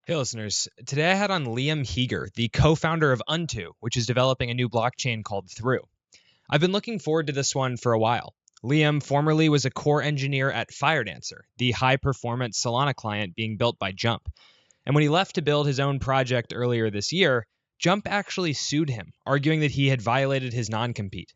Hey, listeners. Today I had on Liam Heeger, the co-founder of Unto, which is developing a new blockchain called Thru. I've been looking forward to this one for a while. Liam formerly was a core engineer at Firedancer, the high-performance Solana client being built by Jump. And when he left to build his own project earlier this year, Jump actually sued him, arguing that he had violated his non-compete.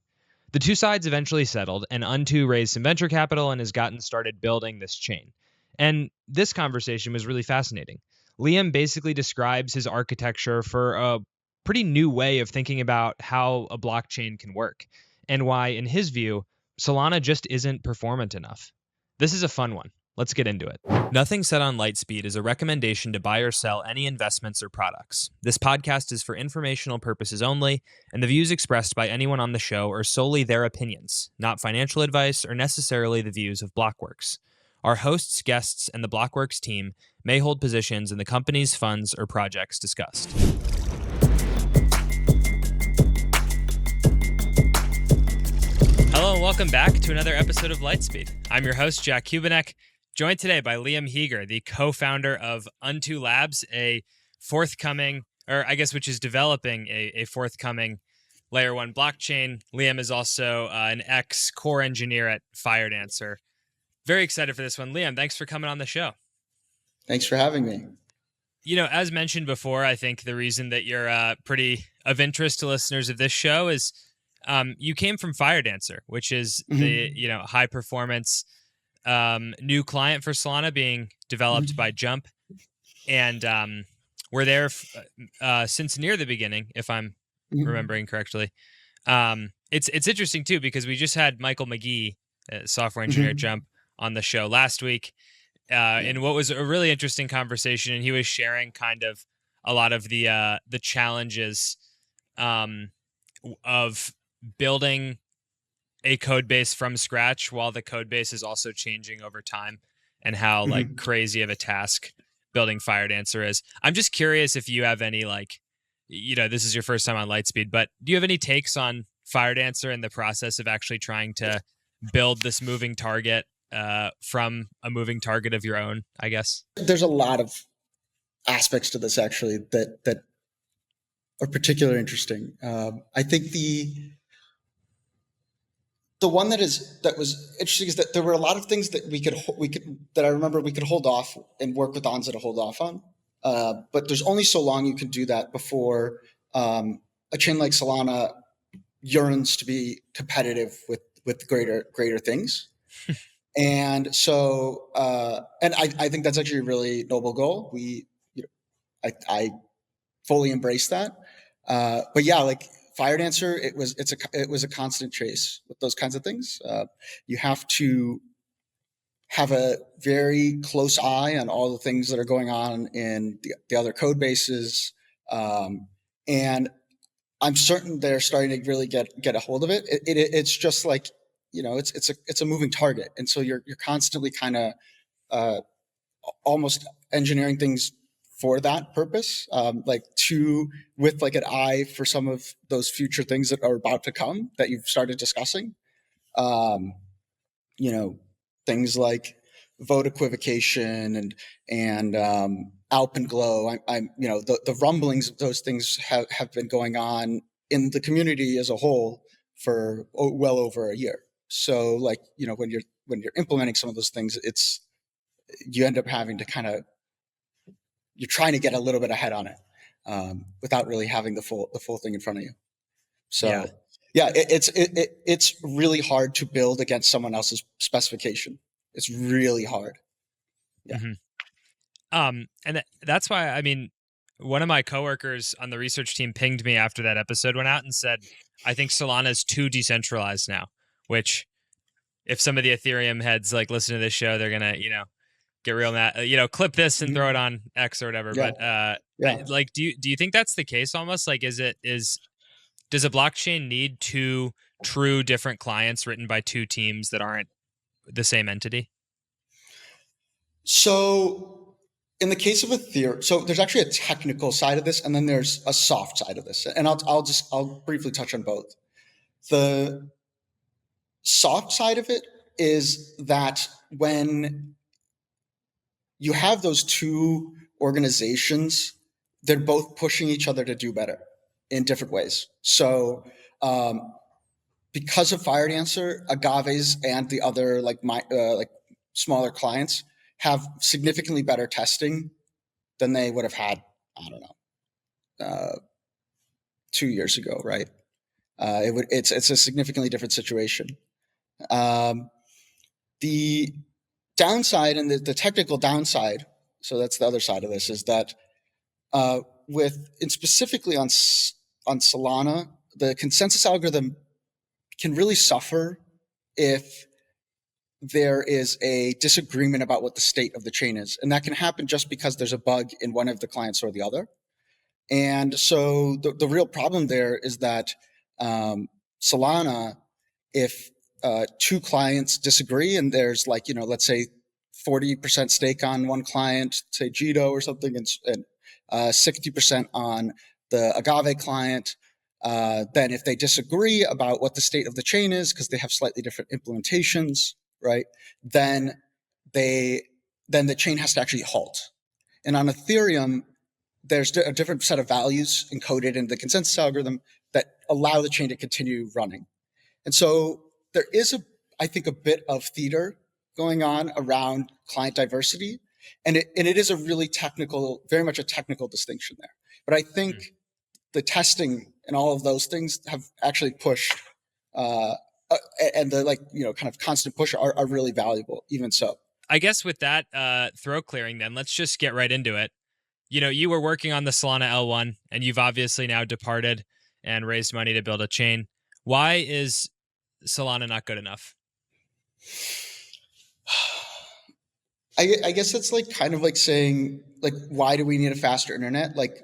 The two sides eventually settled, and Unto raised some venture capital and has gotten started building this chain. And this conversation was really fascinating. Liam basically describes his architecture for a pretty new way of thinking about how a blockchain can work, and why, in his view, Solana just isn't performant enough. This is a fun one. Let's get into it. Nothing said on Lightspeed is a recommendation to buy or sell any investments or products. This podcast is for informational purposes only, and the views expressed by anyone on the show are solely their opinions, not financial advice or necessarily the views of Blockworks. Our hosts, guests, and the Blockworks team may hold positions in the company's funds or projects discussed. Hello and welcome back to another episode of Lightspeed. I'm your host, Jack Kubanek, joined today by Liam Heeger, the co-founder of Unto Labs, a forthcoming, or I guess which is developing a forthcoming Layer 1 blockchain. Liam is also an ex-core engineer at Firedancer. Very excited for this one. Liam, thanks for coming on the show. Thanks for having me. You know, as mentioned before, I think the reason that you're pretty of interest to listeners of this show is you came from Firedancer, which is the high performance new client for Solana being developed by Jump, and we're there since near the beginning, if I'm remembering correctly. It's interesting too because we just had Michael McGee, software engineer at Jump, on the show last week. In what was a really interesting conversation, and he was sharing kind of a lot of the challenges of building a code base from scratch while the code base is also changing over time, and how like crazy of a task building Firedancer is. I'm just curious if you have any this is your first time on Lightspeed, but do you have any takes on Firedancer and the process of actually trying to build this moving target from a moving target of your own, I guess? There's a lot of aspects to this actually that are particularly interesting. I think the one that was interesting is that there were a lot of things that that I remember we could hold off and work with Anza to hold off on. But there's only so long you can do that before a chain like Solana yearns to be competitive with greater things. And so, and I think that's actually a really noble goal. I fully embrace that. But yeah, like Firedancer, it was a constant chase with those kinds of things. You have to have a very close eye on all the things that are going on in the other code bases, and I'm certain they're starting to really get a hold of it. It's just like, it's a moving target, and so you're constantly kind of almost engineering things for that purpose, with like an eye for some of those future things that are about to come that you've started discussing. Things like vote equivocation and alpenglow. The rumblings of those things have been going on in the community as a whole for well over a year. So when you're implementing some of those things, you end up having to you're trying to get a little bit ahead on it without really having the full thing in front of you. So it's really hard to build against someone else's specification. It's really hard. Yeah. And that's why, I mean, one of my coworkers on the research team pinged me after that episode went out and said, I think Solana is too decentralized now, which if some of the Ethereum heads listen to this show, they're going to, get real mad, clip this and throw it on X or whatever. Yeah. But do you think that's the case almost? Does a blockchain need two true different clients written by two teams that aren't the same entity? So in the case of Ethereum, so there's actually a technical side of this, and then there's a soft side of this, and I'll briefly touch on both. The soft side of it is that when you have those two organizations, they're both pushing each other to do better in different ways. So because of Firedancer, Agaves and the other like smaller clients have significantly better testing than they would have had, I don't know, 2 years ago, right? It's a significantly different situation. The downside and the technical downside, so that's the other side of this, is that and specifically on Solana, the consensus algorithm can really suffer if there is a disagreement about what the state of the chain is. And that can happen just because there's a bug in one of the clients or the other. And so the real problem there is that Solana, if two clients disagree and there's like, let's say 40% stake on one client, say Jito or something, and 60% on the Agave client, then if they disagree about what the state of the chain is, because they have slightly different implementations, right, then the chain has to actually halt. And on Ethereum, there's a different set of values encoded in the consensus algorithm that allow the chain to continue running. And so there is, I think, a bit of theater going on around client diversity. And it is a really technical, very much a technical distinction there. But I think the testing and all of those things have actually pushed, and the kind of constant push are really valuable, even so. I guess with that throat clearing, then let's just get right into it. You were working on the Solana L1, and you've obviously now departed and raised money to build a chain. Why is Solana not good enough? I guess it's like kind of like saying, like, why do we need a faster internet? Was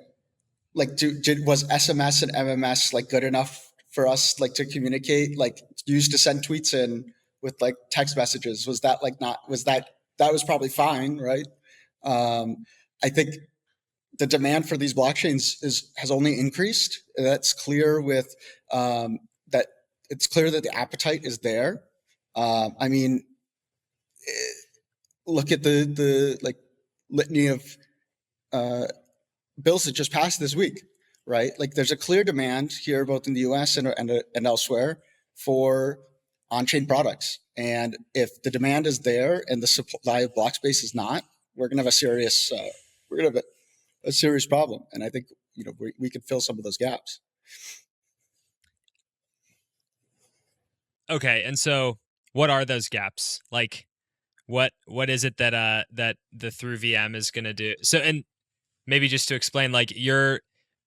SMS and MMS like good enough for us like to communicate, like used to send tweets in with like text messages? Was that like not, was that was probably fine, right? I think the demand for these blockchains has only increased. That's clear with that. It's clear that the appetite is there. I mean, look at the like litany of bills that just passed this week, right? Like there's a clear demand here, both in the U.S. and elsewhere, for on-chain products. And if the demand is there and the supply of block space is not, we're gonna have a serious a serious problem. And I think we could fill some of those gaps. Okay, and so what are those gaps? Like, what is it that that the Thru VM is going to do? So, and maybe just to explain, like you're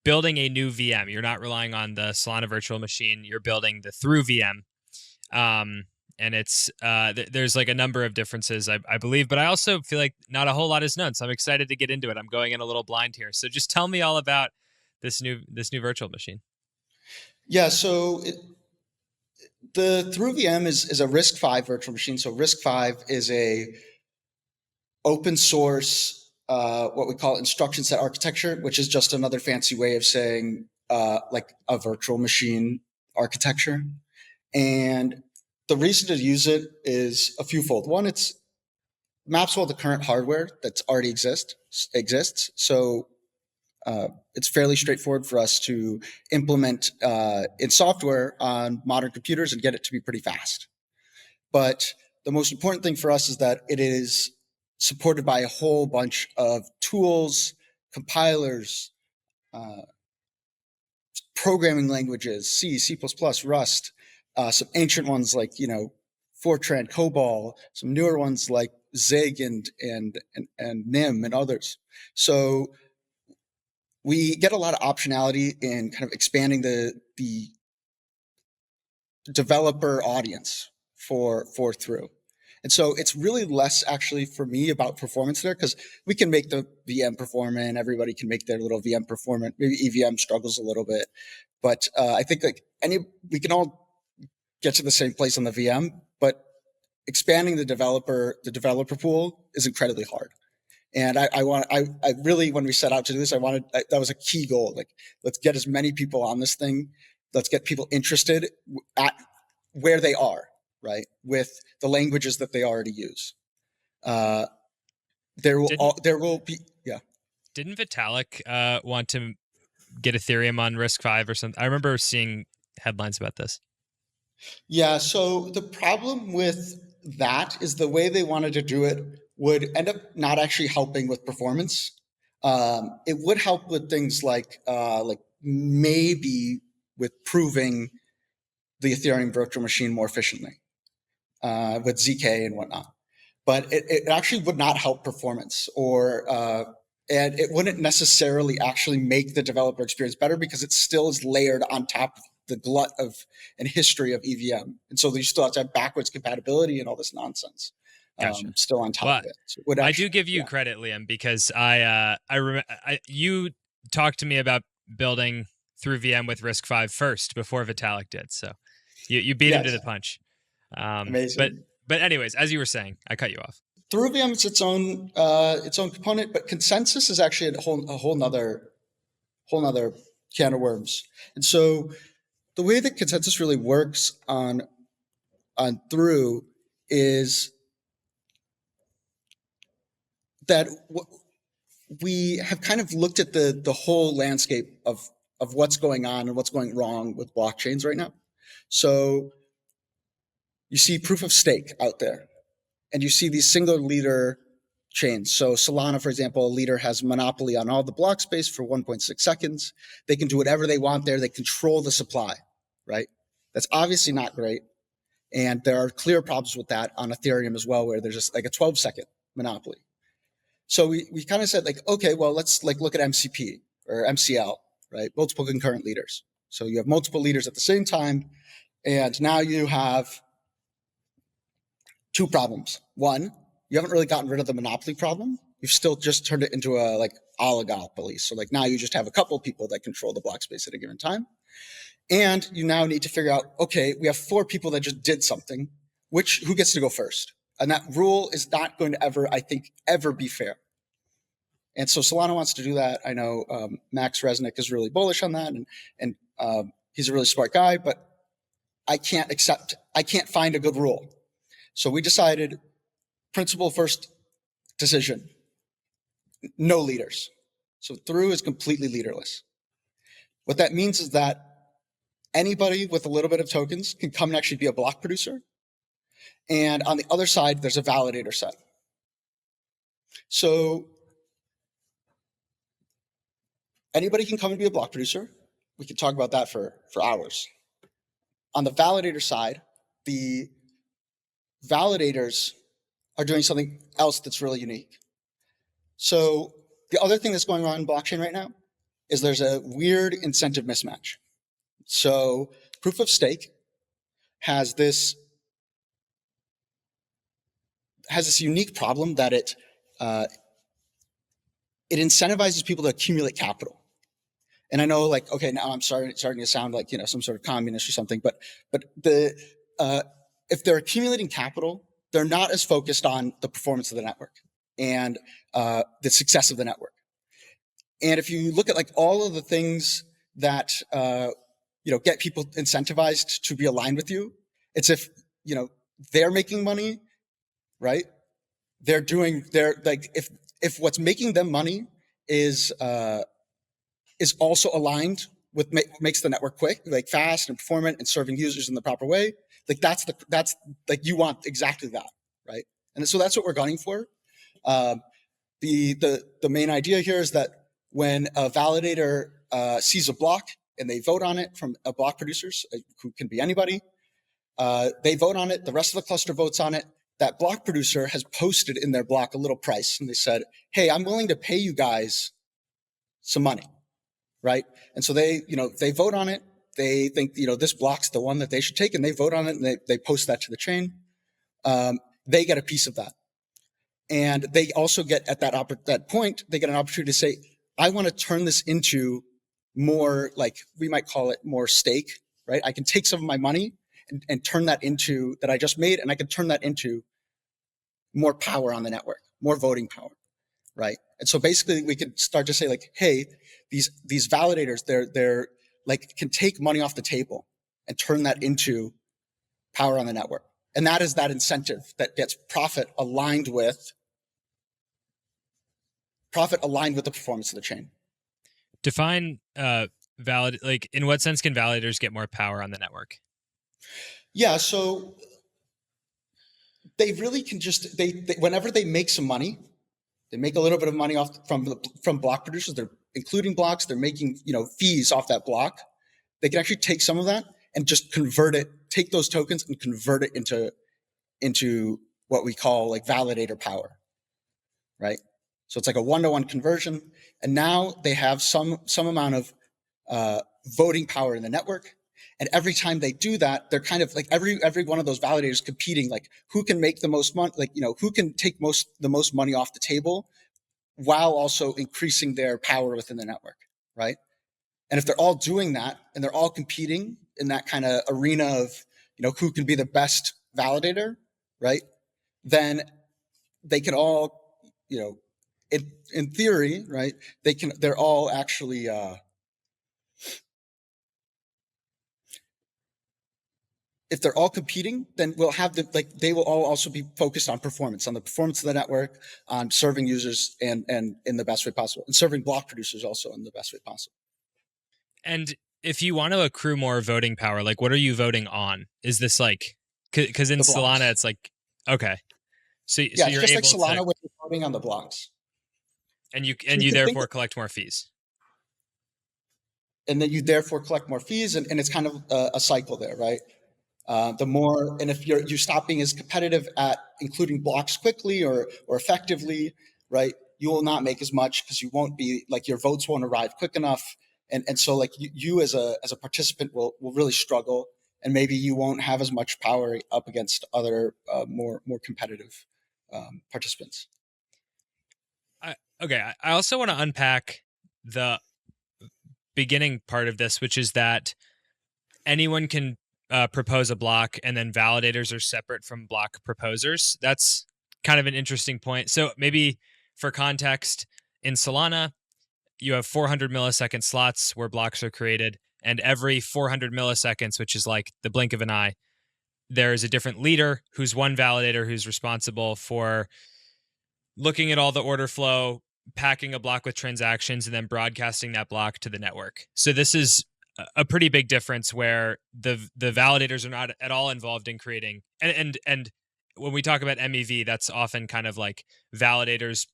building a new VM. You're not relying on the Solana virtual machine. You're building the Thru VM. And it's there's like a number of differences, I believe, but I also feel like not a whole lot is known. So I'm excited to get into it. I'm going in a little blind here. So just tell me all about this new virtual machine. Yeah, so the Thru VM is a RISC-V virtual machine. So RISC-V is a open source, what we call instruction set architecture, which is just another fancy way of saying like a virtual machine architecture. And the reason to use it is a fewfold. One, it's maps all the current hardware that's already exists. So it's fairly straightforward for us to implement in software on modern computers and get it to be pretty fast. But the most important thing for us is that it is supported by a whole bunch of tools, compilers, programming languages, C, C++, Rust, some ancient ones like, Fortran, COBOL, some newer ones like Zig and NIM and others. So we get a lot of optionality in kind of expanding the developer audience for Thru. And so it's really less actually for me about performance there, because we can make the VM performant. Everybody can make their little VM performant. Maybe EVM struggles a little bit, but I think like we can all get to the same place on the VM, but expanding the developer pool is incredibly hard. And I really, when we set out to do this, that was a key goal. Like, let's get as many people on this thing. Let's get people interested at where they are, right, with the languages that they already use. There will be, yeah. Didn't Vitalik want to get Ethereum on RISC-V or something? I remember seeing headlines about this. Yeah, so the problem with that is the way they wanted to do it would end up not actually helping with performance. It would help with things like maybe with proving the Ethereum virtual machine more efficiently with ZK and whatnot. But it actually would not help performance and it wouldn't necessarily actually make the developer experience better because it still is layered on top of the glut of and history of EVM. And so you still have to have backwards compatibility and all this nonsense Gotcha. still on top of it. So I do give you credit, Liam, because you talked to me about building through VM with RISC-V first before Vitalik did. So you beat him to the punch. Amazing. But anyways, as you were saying, I cut you off. Through VM is its own component, but consensus is actually a whole nother can of worms. And so the way that consensus really works on Through is that we have kind of looked at the whole landscape of what's going on and what's going wrong with blockchains right now. So you see proof of stake out there, and you see these single leader chains. So Solana, for example, a leader has monopoly on all the block space for 1.6 seconds. They can do whatever they want there. They control the supply, right? That's obviously not great. And there are clear problems with that on Ethereum as well, where there's just like a 12-second monopoly. So we kind of said like, okay, well, let's like look at MCP or MCL, right? Multiple concurrent leaders. So you have multiple leaders at the same time. And now you have two problems. One, you haven't really gotten rid of the monopoly problem. You've still just turned it into a like oligopoly. So like now you just have a couple of people that control the block space at a given time. And you now need to figure out, okay, we have 4 people that just did something. Who gets to go first? And that rule is not going to ever be fair. And so Solana wants to do that. I know Max Resnick is really bullish on that, and he's a really smart guy, but I can't find a good rule. So we decided, principle first decision, no leaders. So Through is completely leaderless. What that means is that anybody with a little bit of tokens can come and actually be a block producer. And on the other side, there's a validator set. So anybody can come and be a block producer. We could talk about that for hours. On the validator side, the validators are doing something else that's really unique. So the other thing that's going on in blockchain right now is there's a weird incentive mismatch. So proof of stake has this unique problem that it incentivizes people to accumulate capital. And I know, like, okay, now I'm starting to sound like, some sort of communist or something, but if they're accumulating capital, they're not as focused on the performance of the network and the success of the network. And if you look at like all of the things that get people incentivized to be aligned with you, it's if they're making money, right? If what's making them money is also aligned with makes the network quick, like fast and performant and serving users in the proper way, like that's like you want exactly that, right? And so that's what we're gunning for. The main idea here is that when a validator sees a block and they vote on it from a block producers, who can be anybody, they vote on it, the rest of the cluster votes on it, that block producer has posted in their block a little price, and they said, hey, I'm willing to pay you guys some money, right? And so they vote on it, they think, this block's the one that they should take, and they vote on it, and they post that to the chain. They get a piece of that. And they also get, at that point, they get an opportunity to say, I want to turn this into more, like, we might call it more stake, right? I can take some of my money and turn that into, that I just made, and I can turn that into more power on the network, more voting power, right? And so basically we could start to say like, hey, these validators, they're like, can take money off the table and turn that into power on the network. And that is that incentive that gets profit aligned with profit aligned with the performance of the chain. Define valid. Like, in what sense can validators get more power on the network? Yeah, so they really can just they whenever they make some money, they make a little bit of money off from block producers. They're including blocks. They're making fees off that block. They can actually take some of that and just convert it. Take those tokens and convert it into what we call like validator power, right? So it's like a 1-to-1 conversion, and now they have some amount of voting power in the network. And every time they do that, they're kind of like every one of those validators competing, like who can make the most money, like who can take the most money off the table, while also increasing their power within the network, right? And if they're all doing that and they're all competing in that kind of arena of who can be the best validator, right? Then they can all in theory, right? They're all actually if they're all competing, then we'll have they will all also be focused on performance, on the performance of the network, on serving users and in the best way possible, and serving block producers also in the best way possible. And if you want to accrue more voting power, like what are you voting on? Is this like, because in Solana it's like, okay, so yeah, you're just able like Solana to, with voting on the blocks, and you therefore collect more fees. And then you therefore collect more fees, and it's kind of a cycle there, right? The more, and if you stop being as competitive at including blocks quickly or effectively, right, you will not make as much because you won't be like your votes won't arrive quick enough, and so like you as a participant will really struggle, and maybe you won't have as much power up against other more competitive participants. Okay, I also want to unpack the beginning part of this, which is that anyone can propose a block, and then validators are separate from block proposers. That's kind of an interesting point. So maybe for context, in Solana, you have 400 millisecond slots where blocks are created, and every 400 milliseconds, which is like the blink of an eye, there is a different leader who's one validator who's responsible for looking at all the order flow, packing a block with transactions, and then broadcasting that block to the network. So this is a pretty big difference where the validators are not at all involved in creating and when we talk about MEV, that's often kind of like validators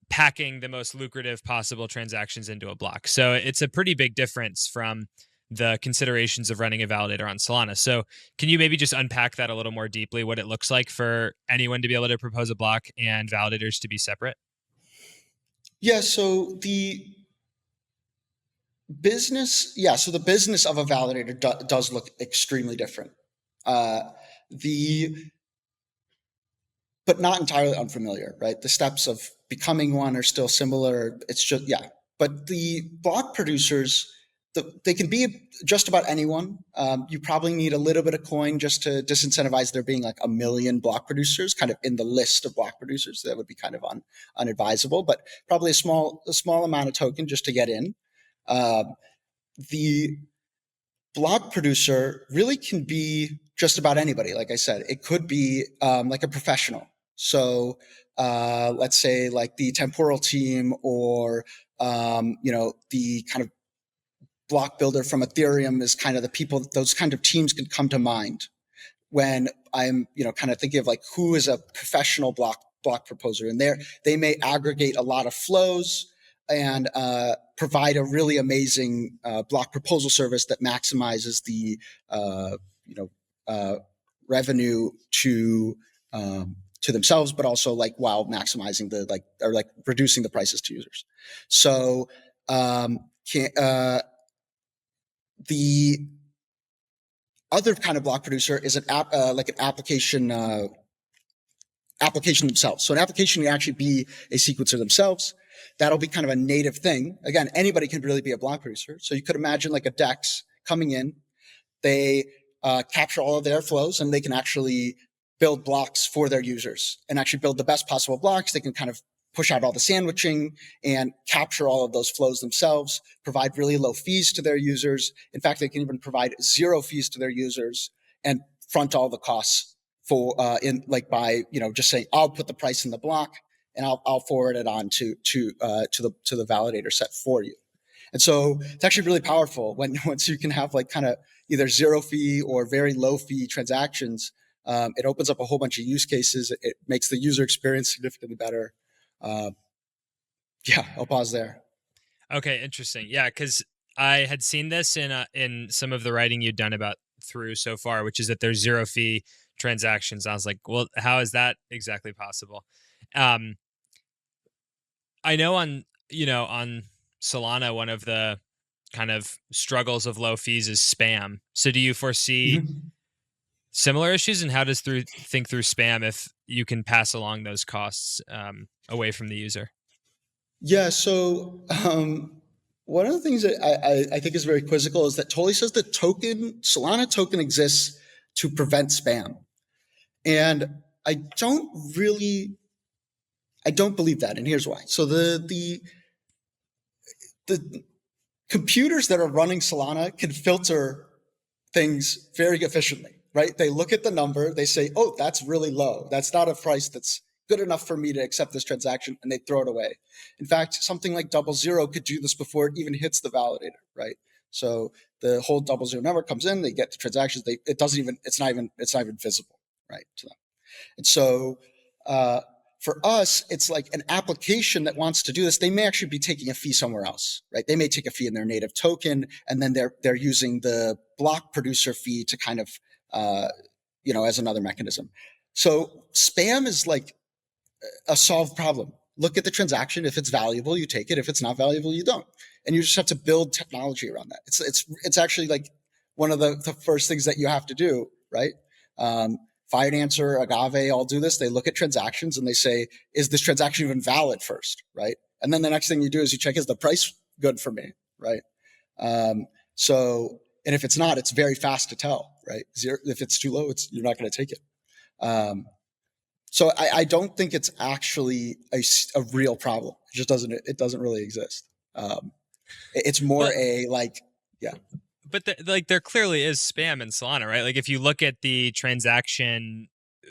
packing the most lucrative possible transactions into a block. So it's a pretty big difference from the considerations of running a validator on Solana. So can you maybe just unpack that a little more deeply, what it looks like for anyone to be able to propose a block and validators to be separate? Yeah, so the business of a validator does look extremely different. But not entirely unfamiliar, right? The steps of becoming one are still similar. It's just, yeah. But the block producers, they can be just about anyone. You probably need a little bit of coin just to disincentivize there being like a million block producers kind of in the list of block producers. That would be kind of unadvisable, but probably a small amount of token just to get in. The block producer really can be just about anybody. Like I said, it could be like a professional. So let's say like the temporal team or the kind of block builder from Ethereum is kind of the people, those kind of teams could come to mind when I'm kind of thinking of like who is a professional block proposer, and they may aggregate a lot of flows and provide a really amazing block proposal service that maximizes the revenue to themselves, but also like while maximizing the reducing the prices to users. So the other kind of block producer is an application themselves. So an application can actually be a sequencer themselves. That'll be kind of a native thing. Again, anybody can really be a block producer. So you could imagine like a DEX coming in. They capture all of their flows, and they can actually build blocks for their users and actually build the best possible blocks. They can kind of push out all the sandwiching and capture all of those flows themselves, provide really low fees to their users. In fact, they can even provide zero fees to their users and front all the costs for by just saying, I'll put the price in the block, and I'll forward it on to the validator set for you. And so it's actually really powerful once you can have like kind of either zero fee or very low fee transactions. It opens up a whole bunch of use cases. It makes the user experience significantly better. Yeah, I'll pause there. Okay, interesting. Yeah, because I had seen this in some of the writing you'd done about Thru so far, which is that there's zero fee transactions. I was like, well, how is that exactly possible? I know on Solana, one of the kind of struggles of low fees is spam. So do you foresee similar issues, and how does think through spam if you can pass along those costs away from the user? Yeah, so one of the things that I think is very quizzical is that Tolly says the Solana token exists to prevent spam. And I don't believe that, and here's why. So the computers that are running Solana can filter things very efficiently, right? They look at the number, they say, oh, that's really low. That's not a price that's good enough for me to accept this transaction, and they throw it away. In fact, something like 00 could do this before it even hits the validator, right? So the whole 00 network comes in, they get the transactions, it's not even visible, right, to them. And so for us, it's like an application that wants to do this. They may actually be taking a fee somewhere else, right? They may take a fee in their native token, and then they're using the block producer fee to kind of, as another mechanism. So spam is like a solved problem. Look at the transaction. If it's valuable, you take it. If it's not valuable, you don't. And you just have to build technology around that. It's actually like one of the first things that you have to do, right? Firedancer, Agave all do this. They look at transactions and they say, is this transaction even valid first, right? And then the next thing you do is you check, is the price good for me, right? And if it's not, it's very fast to tell, right? If it's too low, you're not going to take it. So I don't think it's actually a real problem. It doesn't really exist. It's more yeah. But there clearly is spam in Solana, right? Like if you look at the transaction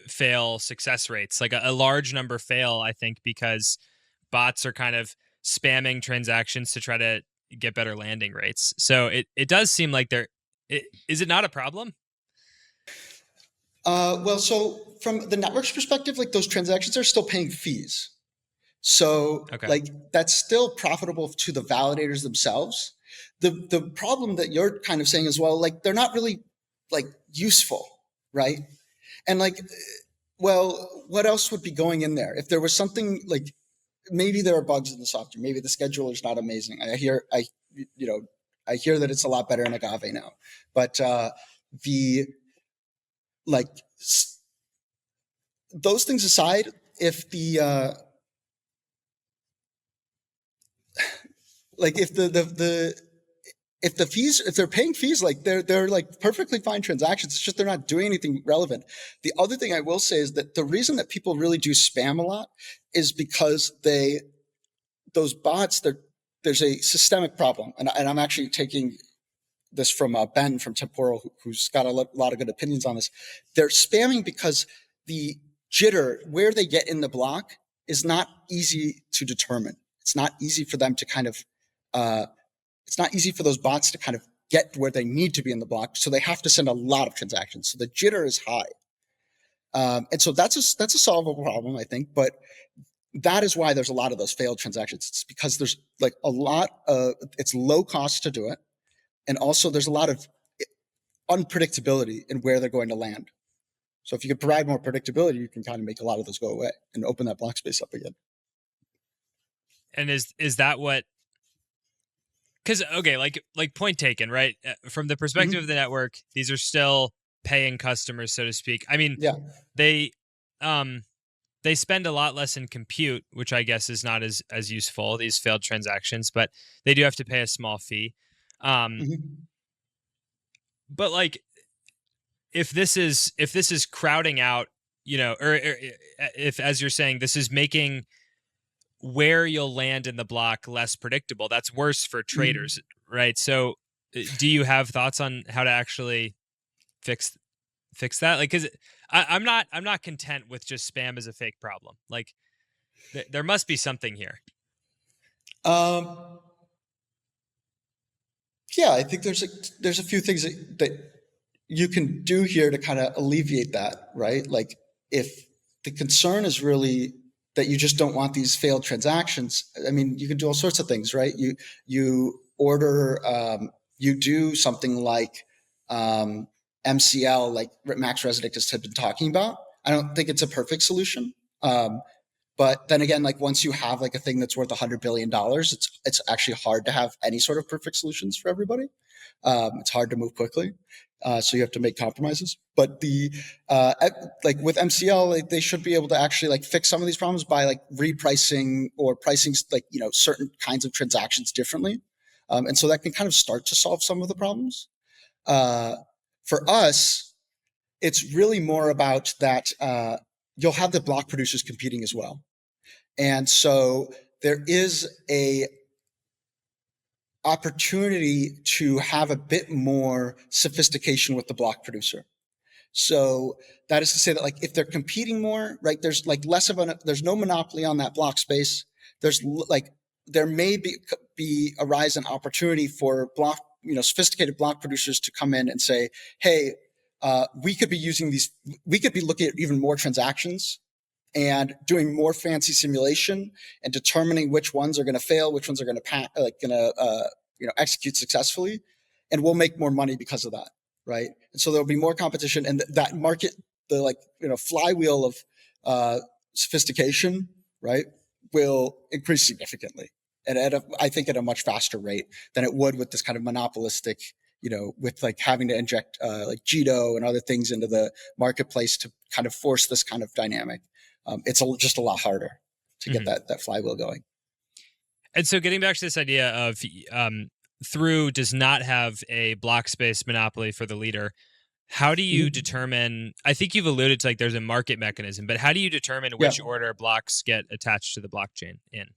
fail success rates, like a large number fail, I think, because bots are kind of spamming transactions to try to get better landing rates. So it does seem like is it not a problem? Well, so from the network's perspective, like those transactions are still paying fees. So like that's still profitable to the validators themselves. The problem that you're kind of saying as well, like they're not really like useful, right? And like, well, what else would be going in there? If there was something like, maybe there are bugs in the software, maybe the scheduler is not amazing. I hear that it's a lot better in Agave now, but those things aside, if the if they're paying fees, like they're like perfectly fine transactions. It's just they're not doing anything relevant. The other thing I will say is that the reason that people really do spam a lot is because those bots, there's a systemic problem, and I'm actually taking this from Ben from Temporal, who's got a lot of good opinions on this. They're spamming because the jitter, where they get in the block, is not easy to determine. It's not easy for them to kind of, it's not easy for those bots to kind of get where they need to be in the block. So they have to send a lot of transactions. So the jitter is high. And so that's a solvable problem, I think. But that is why there's a lot of those failed transactions. It's because there's like it's low cost to do it. And also there's a lot of unpredictability in where they're going to land. So if you could provide more predictability, you can kind of make a lot of those go away and open that block space up again. And is that what? Because like point taken, right? From the perspective of the network, these are still paying customers, so to speak. I mean, yeah, they spend a lot less in compute, which I guess is not as useful, these failed transactions, but they do have to pay a small fee. But like, if this is crowding out, or if, as you're saying, this is making where you'll land in the block less predictable, that's worse for traders, right? So do you have thoughts on how to actually fix that? Like, because I'm not content with just spam as a fake problem. Like, There must be something here. Yeah, I think there's a few things that you can do here to kind of alleviate that, right? Like if the concern is really that you just don't want these failed transactions, I mean, you can do all sorts of things, right? You order, you do something like MCL, like Max Residictus had been talking about. I don't think it's a perfect solution. But then again, like once you have like a thing that's worth $100 billion, it's actually hard to have any sort of perfect solutions for everybody. It's hard to move quickly, so you have to make compromises. But like with MCL, like, they should be able to actually like fix some of these problems by like repricing or pricing like certain kinds of transactions differently, and so that can kind of start to solve some of the problems. For us, it's really more about that you'll have the block producers competing as well. And so there is a opportunity to have a bit more sophistication with the block producer. So that is to say that like if they're competing more, right, there's like less of there's no monopoly on that block space. There's like there may be arise an opportunity for sophisticated block producers to come in and say, hey, we could be using these, we could be looking at even more transactions and doing more fancy simulation and determining which ones are going to fail, which ones are going to execute successfully, and we'll make more money because of that, right? And so there'll be more competition, and that market, the flywheel of sophistication, right, will increase significantly, and I think at a much faster rate than it would with this kind of monopolistic, with like having to inject like Jito and other things into the marketplace to kind of force this kind of dynamic. It's just a lot harder to get that flywheel going. And so getting back to this idea of Thru does not have a block space monopoly for the leader, how do you determine, I think you've alluded to like there's a market mechanism, but how do you determine which order blocks get attached to the blockchain in?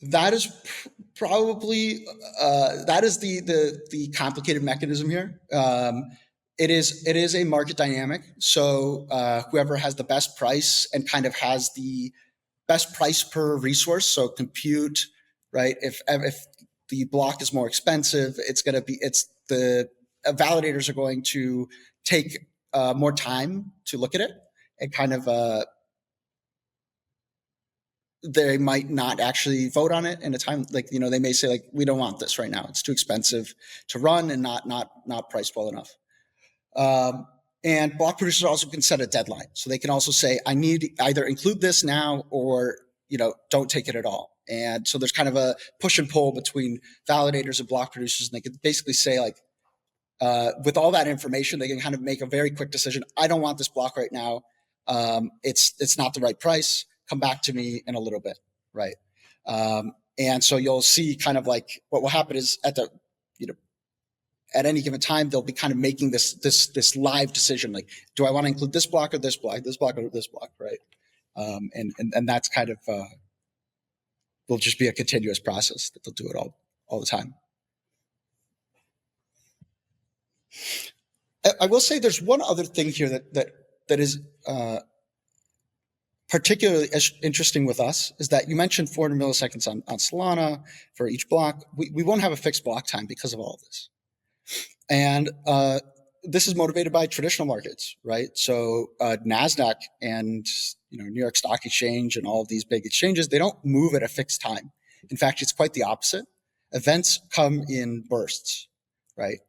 That is probably that is the complicated mechanism here. It is a market dynamic. So whoever has the best price and kind of has the best price per resource, so compute, right? If the block is more expensive, it's the validators are going to take more time to look at it and kind of they might not actually vote on it in a time like they may say like we don't want this right now, it's too expensive to run and not priced well enough. And block producers also can set a deadline, so they can also say I need either include this now or don't take it at all. And so there's kind of a push and pull between validators and block producers, and they can basically say like with all that information they can kind of make a very quick decision. I don't want this block right now. It's not the right price. Come back to me in a little bit, right? And so you'll see kind of like what will happen is at any given time they'll be kind of making this live decision, like do I want to include this block or this block, or this block, right? And that's kind of will just be a continuous process that they'll do it all the time. I will say there's one other thing here that is particularly interesting with us, is that you mentioned 400 milliseconds on Solana for each block. We won't have a fixed block time because of all of this. And this is motivated by traditional markets, right? So NASDAQ and New York Stock Exchange and all of these big exchanges, they don't move at a fixed time. In fact, it's quite the opposite. Events come in bursts, right?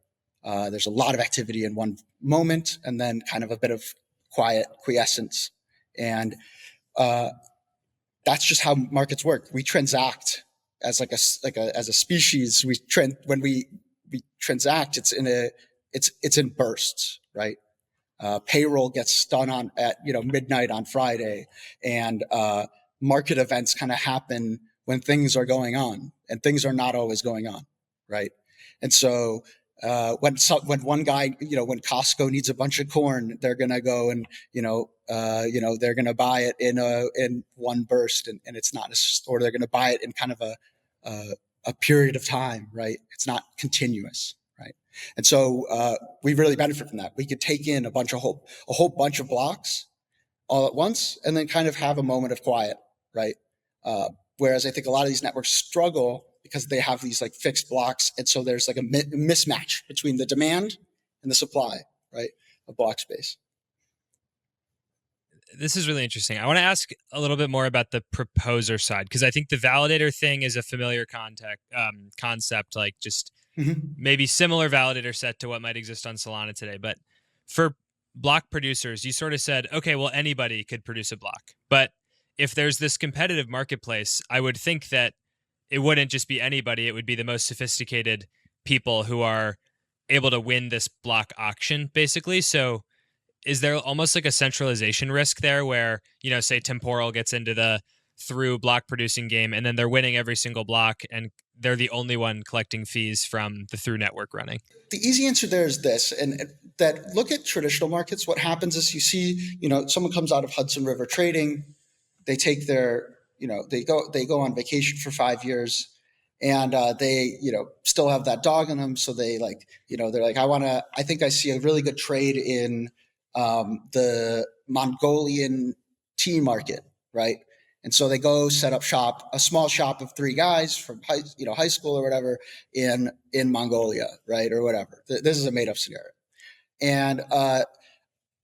There's a lot of activity in one moment and then kind of a bit of quiet quiescence. And that's just how markets work. We transact as as a species. When we transact, it's in bursts, right? Payroll gets done at midnight on Friday, and market events kind of happen when things are going on, and things are not always going on, right? And so when one guy, when Costco needs a bunch of corn, they're gonna go and they're gonna buy it in one burst, and it's not, or they're gonna buy it in kind of a period of time, right? It's not continuous, right? And so we really benefit from that. We could take in a whole bunch of blocks all at once and then kind of have a moment of quiet, right? Whereas I think a lot of these networks struggle because they have these like fixed blocks. And so there's like a mismatch between the demand and the supply, right, of block space. This is really interesting. I want to ask a little bit more about the proposer side, because I think the validator thing is a familiar concept, like just maybe similar validator set to what might exist on Solana today. But for block producers, you sort of said, okay, well, anybody could produce a block. But if there's this competitive marketplace, I would think that it wouldn't just be anybody. It would be the most sophisticated people who are able to win this block auction, basically. So is there almost like a centralization risk there where, say Temporal gets into the Thru block producing game and then they're winning every single block and they're the only one collecting fees from the Thru network running? The easy answer there is this, and that look at traditional markets. What happens is you see, someone comes out of Hudson River trading, they take their, they go on vacation for 5 years, and they, still have that dog in them. So they they're like, I think I see a really good trade in the Mongolian tea market, right? And so they go set up shop, a small shop of 3 guys from high school or whatever in Mongolia, right, or whatever. This is a made up scenario, and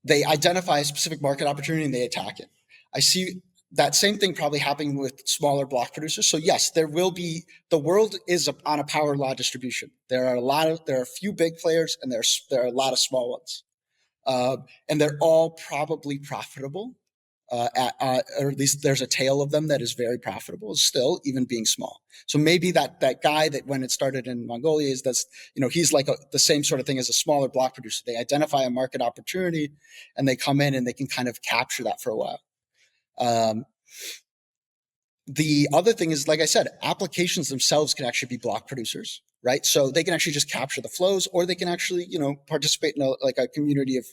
they identify a specific market opportunity and they attack it. I see that same thing probably happening with smaller block producers. So yes, there will be, the world is on a power law distribution. There are a few big players and there are a lot of small ones, and they're all probably profitable. Or at least there's a tail of them that is very profitable still, even being small. So maybe that guy that when it started in Mongolia he's like the same sort of thing as a smaller block producer. They identify a market opportunity and they come in and they can kind of capture that for a while. The other thing is, like I said, applications themselves can actually be block producers, right? So they can actually just capture the flows, or they can actually, participate in a community of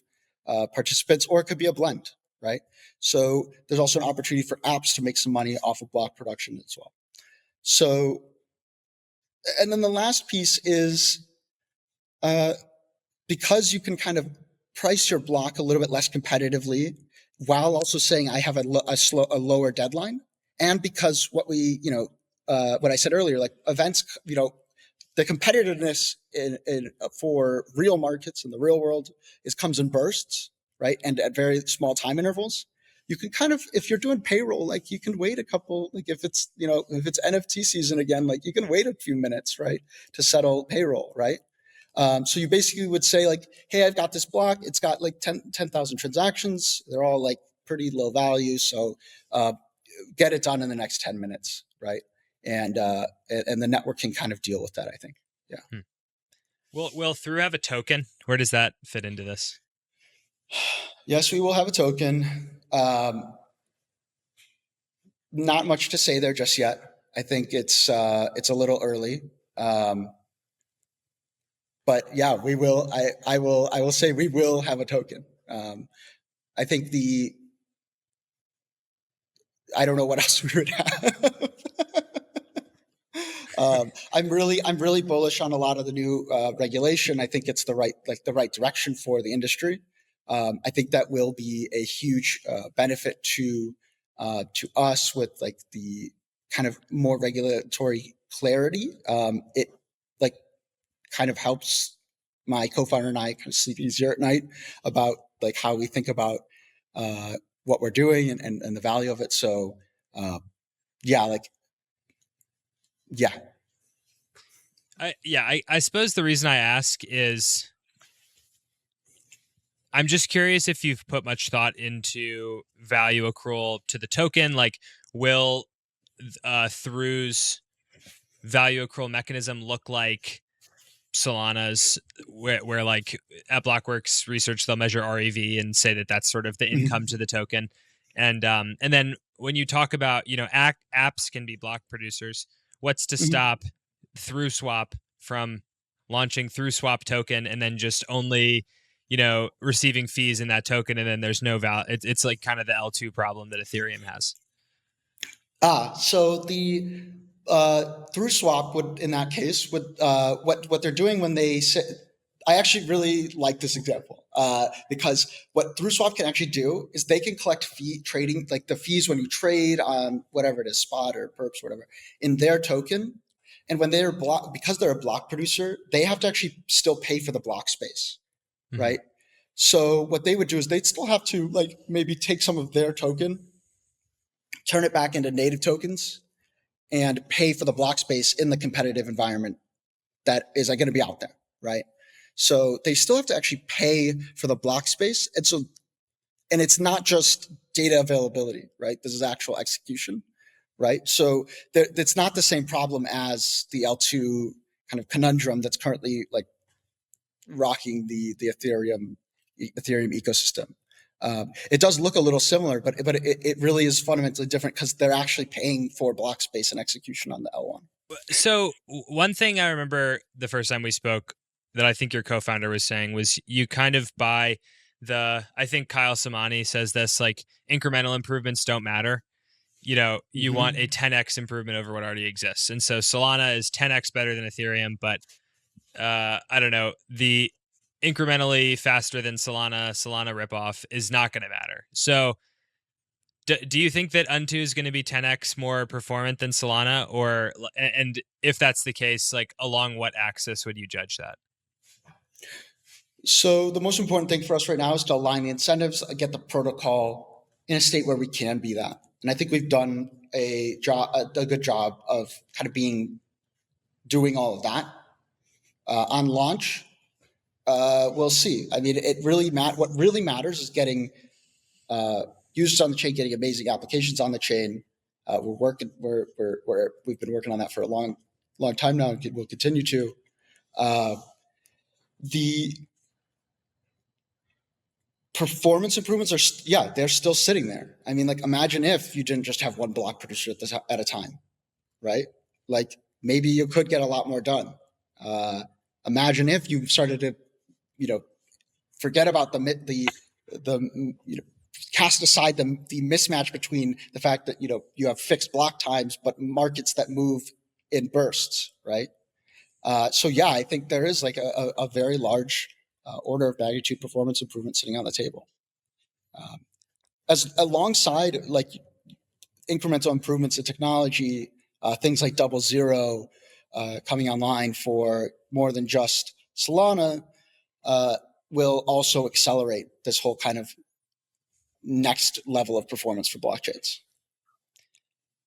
participants, or it could be a blend, right? So there's also an opportunity for apps to make some money off of block production as well. So, and then the last piece is because you can kind of price your block a little bit less competitively while also saying I have a lower deadline, and because what I said earlier, like events, the competitiveness for real markets in the real world comes in bursts, right, and at very small time intervals. You can kind of, if you're doing payroll, like you can wait a couple, like if it's NFT season again, like you can wait a few minutes, right, to settle payroll, right? So you basically would say like, hey, I've got this block. It's got like 10,000 transactions. They're all like pretty low value. So get it done in the next 10 minutes, right? And the network can kind of deal with that, I think. Yeah. Will Thru have a token? Where does that fit into this? Yes, we will have a token. Not much to say there just yet. I think it's a little early. But yeah, we will. I will say we will have a token. I think I don't know what else we would have. I'm really bullish on a lot of the new regulation. I think it's the right direction for the industry. I think that will be a huge benefit to us with like the kind of more regulatory clarity. It like kind of helps my co-founder and I kind of sleep easier at night about like how we think about what we're doing and the value of it. So yeah. I suppose the reason I ask is I'm just curious if you've put much thought into value accrual to the token. Like, will Thru's value accrual mechanism look like Solana's, where like at Blockworks research they'll measure REV and say that that's sort of the income to the token, and then when you talk about apps can be block producers, what's to stop Thru Swap from launching Thru Swap token and then just only receiving fees in that token, and then there's no value? It's like kind of the L2 problem that Ethereum has. So the Thru Swap would, in that case, what they're doing when they say, I actually really like this example. because what ThruSwap can actually do is they can collect fee trading, like the fees when you trade on whatever it is, spot or perps, whatever, in their token. And when they're because they're a block producer, they have to actually still pay for the block space, right? So what they would do is they'd still have to like maybe take some of their token, turn it back into native tokens, and pay for the block space in the competitive environment that is going to be out there, right? So they still have to actually pay for the block space. And it's not just data availability, right? This is actual execution, right? So it's not the same problem as the L2 kind of conundrum that's currently like rocking the Ethereum ecosystem. It does look a little similar, but it really is fundamentally different because they're actually paying for block space and execution on the L1. So one thing I remember the first time we spoke that I think your co-founder was saying was you kind of buy I think Kyle Samani says this, like incremental improvements don't matter. You want a 10x improvement over what already exists. And so Solana is 10x better than Ethereum, but I don't know, the incrementally faster than Solana ripoff is not going to matter. So do you think that Unto is going to be 10x more performant than Solana, and if that's the case, like along what axis would you judge that? So the most important thing for us right now is to align the incentives, get the protocol in a state where we can be that. And I think we've done a good job of kind of doing all of that. On launch, we'll see. I mean, what really matters is getting users on the chain, getting amazing applications on the chain. We've been working on that for a long time now, and we'll continue to. The performance improvements they're still sitting there. I mean, like imagine if you didn't just have one block producer at a time, right? Like maybe you could get a lot more done. Imagine if you started to, forget about cast aside the mismatch between the fact that you have fixed block times, but markets that move in bursts, right? So yeah, I think there is like a very large order of magnitude performance improvement sitting on the table, as alongside like incremental improvements in technology, things like 00 coming online for more than just Solana will also accelerate this whole kind of next level of performance for blockchains.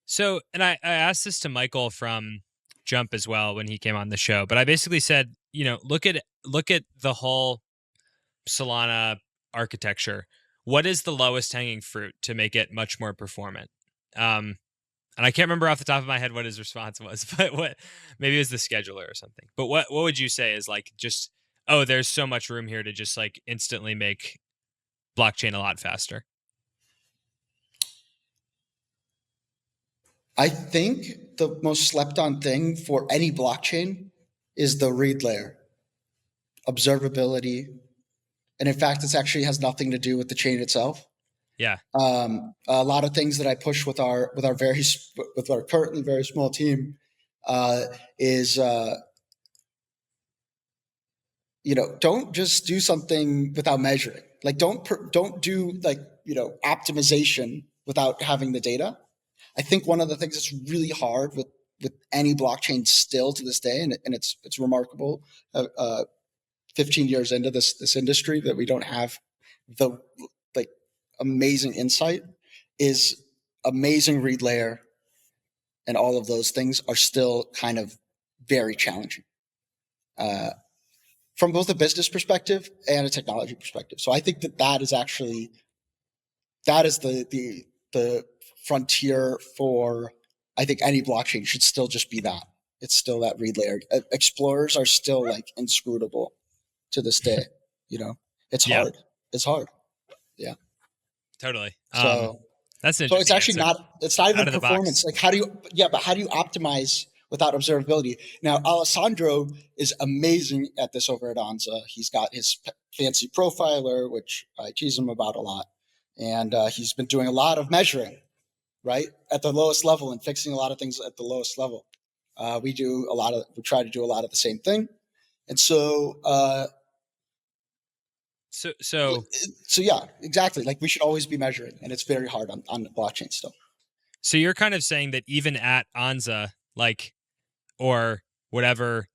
So, and I asked this to Michael from Jump as well when he came on the show, but I basically said, look at the whole Solana architecture. What is the lowest hanging fruit to make it much more performant? And I can't remember off the top of my head what his response was, but maybe it was the scheduler or something. But what would you say is like just, oh, there's so much room here to just like instantly make blockchain a lot faster? I think the most slept on thing for any blockchain is the read layer, observability. And in fact, this actually has nothing to do with the chain itself. Yeah. A lot of things that I push with our currently very small team is don't just do something without measuring. Like don't do like optimization without having the data. I think one of the things that's really hard with any blockchain still to this day, and it's remarkable, 15 years into this industry, that we don't have the like amazing insight, is amazing read layer, and all of those things are still kind of very challenging from both a business perspective and a technology perspective. So I think that is the frontier for, I think any blockchain should still just be that. It's still that read layer. Explorers are still like inscrutable to this day. It's hard. It's hard. Yeah. Totally. So that's so it's actually it's not even performance. Like how do you optimize without observability? Now, Alessandro is amazing at this over at Onza. He's got his fancy profiler, which I tease him about a lot. And he's been doing a lot of measuring, right, at the lowest level and fixing a lot of things at the lowest level. We try to do a lot of the same thing. And so So yeah, exactly. Like we should always be measuring, and it's very hard on the blockchain still. So you're kind of saying that even at Anza, like, or whatever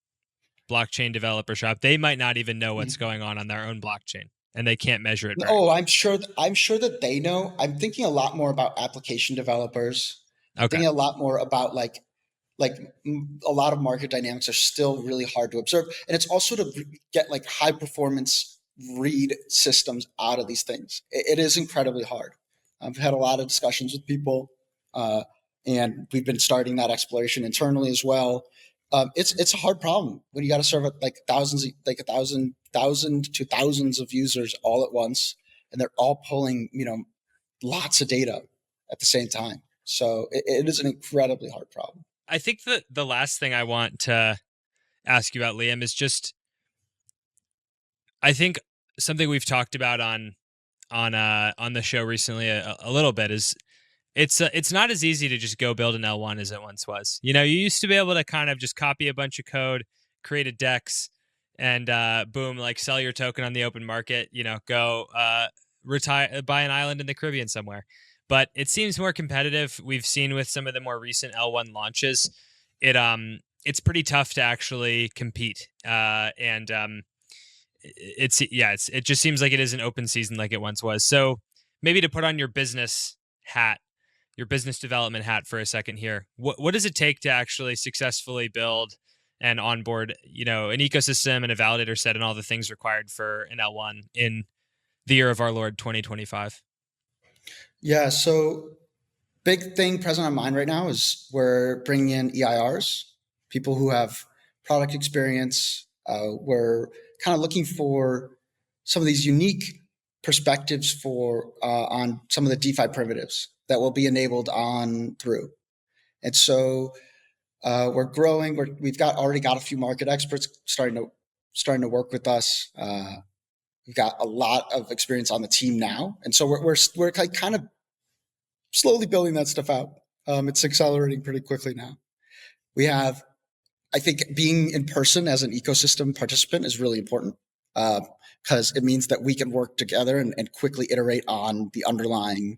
blockchain developer shop, they might not even know what's going on their own blockchain, and they can't measure it. Oh, I'm sure that they know. I'm thinking a lot more about application developers. I'm thinking a lot more about like a lot of market dynamics are still really hard to observe, and it's also to get like high performance read systems out of these things. It is incredibly hard. I've had a lot of discussions with people, and we've been starting that exploration internally as well. It's a hard problem when you got to serve like a thousand to thousands of users all at once, and they're all pulling lots of data at the same time. So it is an incredibly hard problem. I think that the last thing I want to ask you about, Liam, is just, I think something we've talked about on the show recently a little bit is it's not as easy to just go build an L1 as it once was. You used to be able to kind of just copy a bunch of code, create a DEX, and boom, like sell your token on the open market. Go retire, buy an island in the Caribbean somewhere. But it seems more competitive. We've seen with some of the more recent L1 launches, it's pretty tough to actually compete. And it just seems like it is an open season like it once was. So maybe to put on your business hat, your business development hat for a second here, what does it take to actually successfully build and onboard an ecosystem and a validator set and all the things required for an L1 in the year of our Lord 2025? Yeah, so big thing present on mind right now is we're bringing in EIRs, people who have product experience. We're kind of looking for some of these unique perspectives for on some of the DeFi primitives that will be enabled on Thru. And so we're growing. We've already got a few market experts starting to work with us. We've got a lot of experience on the team now, and so we're kind of slowly building that stuff out. It's accelerating pretty quickly now. I think being in person as an ecosystem participant is really important because it means that we can work together and quickly iterate on the underlying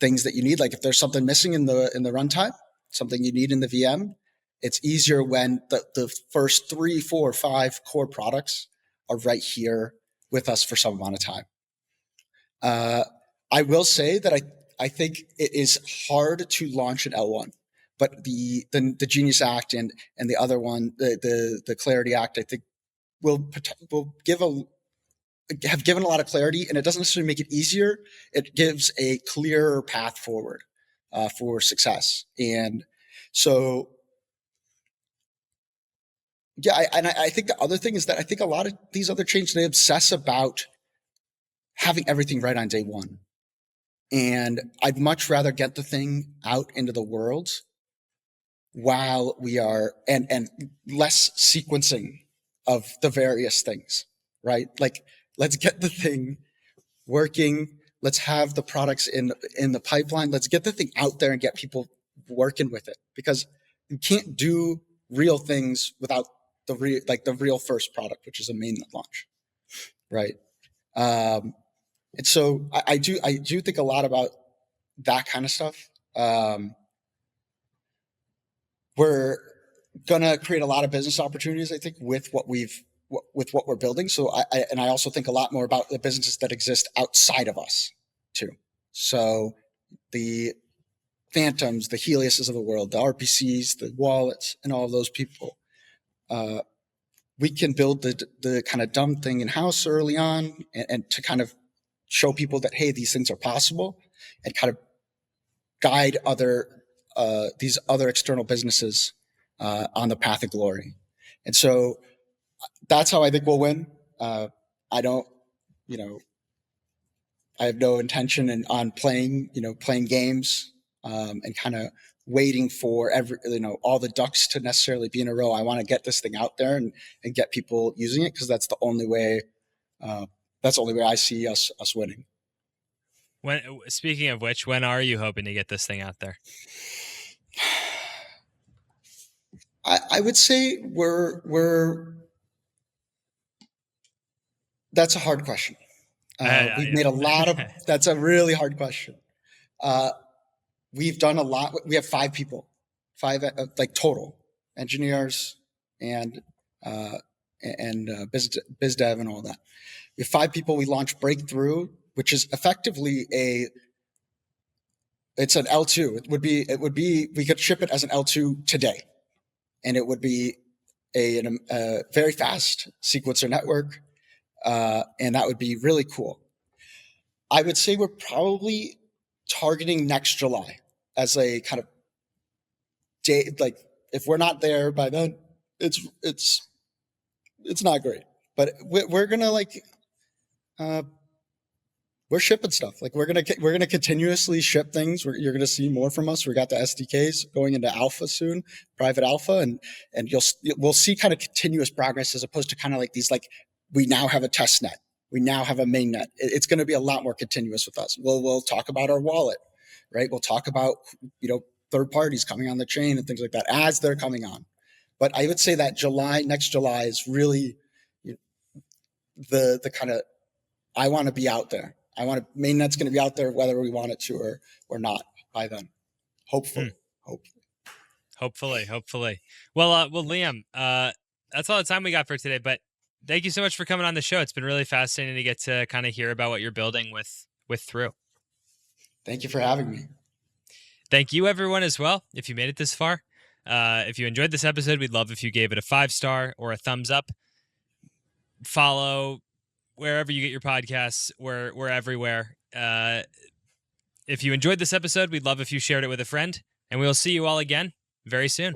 things that you need. Like if there's something missing in the runtime, something you need in the VM, it's easier when the first 3, 4, 5 core products are right here with us for some amount of time. I will say that I think it is hard to launch an L1, but the Genius Act and the other one, the Clarity Act, I think will have given a lot of clarity, and it doesn't necessarily make it easier. It gives a clearer path forward for success. And so, yeah, I think the other thing is that I think a lot of these other chains, they obsess about having everything right on day one. And I'd much rather get the thing out into the world while we are, and less sequencing of the various things, right? Like, let's get the thing working. Let's have the products in the pipeline. Let's get the thing out there and get people working with it, because you can't do real things without the real first product, which is a mainnet launch, right? And so I do think a lot about that kind of stuff. We're gonna create a lot of business opportunities, I think, with what we're building. So I also think a lot more about the businesses that exist outside of us too. So the Phantoms, the Heliuses of the world, the RPCs, the wallets, and all of those people. We can build the kind of dumb thing in house early on, and to kind of show people that, hey, these things are possible, and kind of guide these other external businesses on the path of glory. And so that's how I think we'll win. I don't, I have no intention on playing games and kind of waiting for all the ducks to necessarily be in a row. I want to get this thing out there and get people using it, because that's the only way. That's the only way I see us winning. Speaking of which, when are you hoping to get this thing out there? I would say that's a hard question. We've made a lot of. That's a really hard question. We've done a lot. We have 5 people, 5 like total engineers and biz dev and all that. We have 5 people. We launched Breakthrough, which is effectively it's an L2. It would be we could ship it as an L2 today, and it would be a very fast sequencer network, and that would be really cool. I would say we're probably targeting next July as a kind of date. Like if we're not there by then, it's not great. But we're gonna we're shipping stuff. Like we're gonna continuously ship things. You're gonna see more from us. We got the SDKs going into alpha soon, private alpha, and we'll see kind of continuous progress as opposed to kind of like these like we now have a test net, we now have a main net. It's going to be a lot more continuous with us. We'll talk about our wallet, right? We'll talk about third parties coming on the chain and things like that as they're coming on. But I would say that next July is really the kind of I want to be out there. Mainnet's going to be out there whether we want it to or not by then. Hopefully. Hopefully. Well, Liam, that's all the time we got for today. But thank you so much for coming on the show. It's been really fascinating to get to kind of hear about what you're building with Thru. Thank you for having me. Thank you, everyone, as well. If you made it this far, if you enjoyed this episode, we'd love if you gave it a 5-star or a thumbs up. Follow wherever you get your podcasts. We're everywhere. If you enjoyed this episode, we'd love if you shared it with a friend, and we'll see you all again very soon.